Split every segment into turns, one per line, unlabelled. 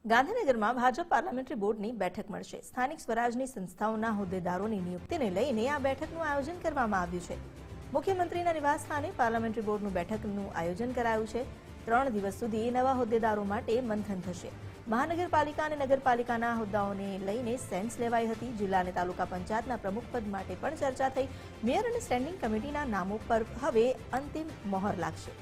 ગાંધીનગરમાં ભાજપ પાર્લામેન્ટરી બોર્ડની બેઠક મળશે। સ્થાનિક સ્વરાજની સંસ્થાઓના હોદ્દેદારોની નિયુક્તિને લઈને આ બેઠકનું આયોજન કરવામાં આવ્યું છે। મુખ્યમંત્રીના નિવાસસ્થાને પાર્લામેન્ટરી બોર્ડનું બેઠકનું આયોજન કરાયું છે। 3 દિવસ સુધી નવા હોદ્દેદારો માટે મંથન થશે। મહાનગરપાલિકા અને નગરપાલિકાના હોદ્દાઓને લઈને સેન્સ લેવાઈ હતી। જિલ્લા અને તાલુકા પંચાયતના પ્રમુખ પદ માટે પણ ચર્ચા થઈ। મેયર અને સ્ટેન્ડિંગ કમિટીના નામો પર હવે અંતિમ મહોર લાગશે।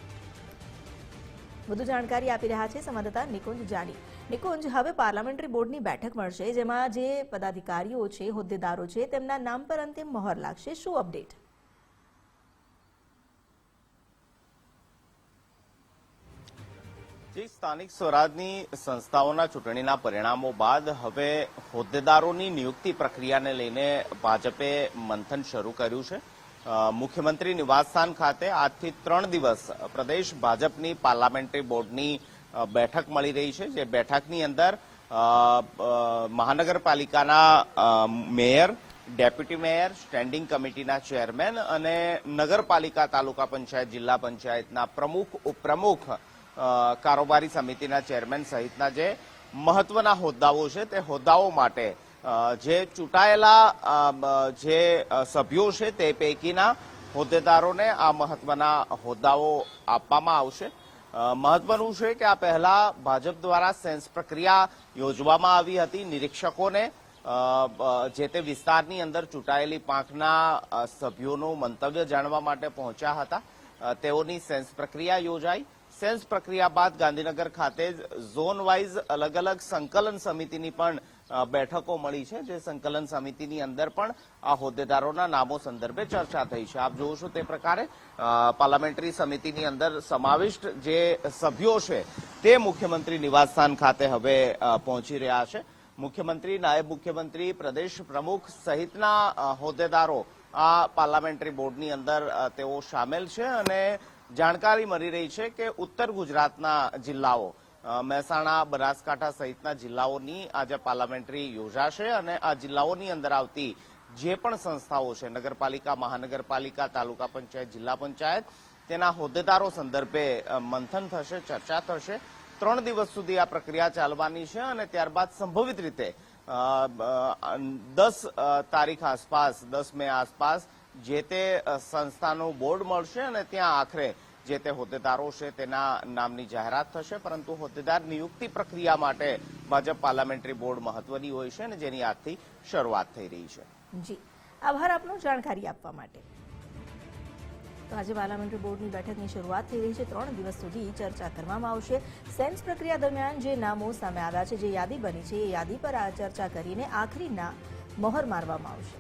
વધુ જાણકારી આપી રહ્યા છે સંવાદદાતા નિકુંજ જાની। નિકુંજ, હવે પાર્લામેન્ટરી બોર્ડની બેઠક મળશે, જેમાં જે પદાધિકારીઓ છે, હોદ્દેદારો છે, તેમના નામ પર અંતિમ મહોર લાગશે। શું અપડેટ?
સ્થાનિક સ્વરાજની સંસ્થાઓના ચૂંટણીના પરિણામો બાદ હવે હોદ્દેદારોની નિયુક્તિ પ્રક્રિયાને લઈને ભાજપે મંથન શરૂ કર્યું છે। મુખ્યમંત્રી નિવાસસ્થાન ખાતે આજથી 3 દિવસ પ્રદેશ ભાજપની પાર્લામેન્ટરી બોર્ડની બેઠક મળી રહી છે। જે બેઠકની અંદર મહાનગરપાલિકાના મેયર, ડેપ્યુટી મેયર, સ્ટેન્ડિંગ કમિટીના ચેરમેન અને નગરપાલિકા, તાલુકા પંચાયત, જિલ્લા પંચાયતના પ્રમુખ, ઉપપ્રમુખ, કારોબારી સમિતિના ચેરમેન સહિતના જે મહત્વના હોદ્દાઓ છે તે હોદ્દાઓ માટે જે ચૂંટાયેલા જે સભ્યો છે તે પૈકીના હોદ્દેદારોને આ મહત્વના હોદ્દાઓ આપવામાં આવશે। મહત્વનું છે કે આ પહેલા ભાજપ દ્વારા સેન્સ પ્રક્રિયા યોજવામાં આવી હતી। નિરીક્ષકોને જે તે વિસ્તારની અંદર ચૂંટાયેલી પાંખના સભ્યોનું મંતવ્ય જાણવા માટે પહોંચ્યા હતા। તેઓની સેન્સ પ્રક્રિયા યોજાઈ। સેન્સ પ્રક્રિયા બાદ ગાંધીનગર ખાતે ઝોન વાઇઝ અલગ અલગ સંકલન સમિતિની પણ બેઠકો મળી છે। જે સંકલન સમિતિની અંદર પણ આ હોદ્દેદારોના નામો સંદર્ભે ચર્ચા થઈ છે। આપ જોવો છો તે પ્રકારે પાર્લામેન્ટરી સમિતિની અંદર સમાવિષ્ટ જે સભ્યો છે તે મુખ્યમંત્રી નિવાસસ્થાન ખાતે હવે પહોંચી રહ્યા છે। મુખ્યમંત્રી, નાયબ મુખ્યમંત્રી, પ્રદેશ પ્રમુખ સહિતના હોદ્દેદારો આ પાર્લામેન્ટરી બોર્ડની અંદર તેઓ સામેલ છે અને જાણકારી મળી રહી છે કે ઉત્તર ગુજરાતના જિલ્લાઓ મહેસાણા, બનાસકાંઠા સહિતના જિલ્લાઓની આજે પાર્લામેન્ટરી યોજાશે અને આ જિલ્લાઓની અંદર આવતી જે પણ સંસ્થાઓ છે, નગરપાલિકા, મહાનગરપાલિકા, તાલુકા પંચાયત, જિલ્લા પંચાયત, તેના હોદ્દેદારો સંદર્ભે મંથન થશે, ચર્ચા થશે। 3 દિવસ સુધી આ પ્રક્રિયા ચાલવાની છે અને ત્યારબાદ સંભવિત રીતે 10 તારીખ આસપાસ, 10 મે આસપાસ જે તે સંસ્થાનું બોર્ડ મળશે અને ત્યાં આખરે જે તે હોદ્દેદારો છે તેના નામની જાહેરાત થશે। પરંતુ હોદ્દેદાર નિયુક્તિ પ્રક્રિયા માટે ભાજપ પાર્લામેન્ટરી બોર્ડ મહત્વની હોય છે અને જેની આજથી શરૂઆત થઈ રહી છે।
જી, આભાર આપનો જાણકારી આપવા માટે। તો આજે પાર્લામેન્ટરી બોર્ડની બેઠકની શરૂઆત થઈ રહી છે। 3 દિવસ સુધી ચર્ચા કરવામાં આવશે। સેન્સ પ્રક્રિયા દરમિયાન જે નામો સામે આવ્યા છે, જે યાદી બની છે, એ યાદી પર આ ચર્ચા કરીને આખરી મહોર મારવામાં આવશે।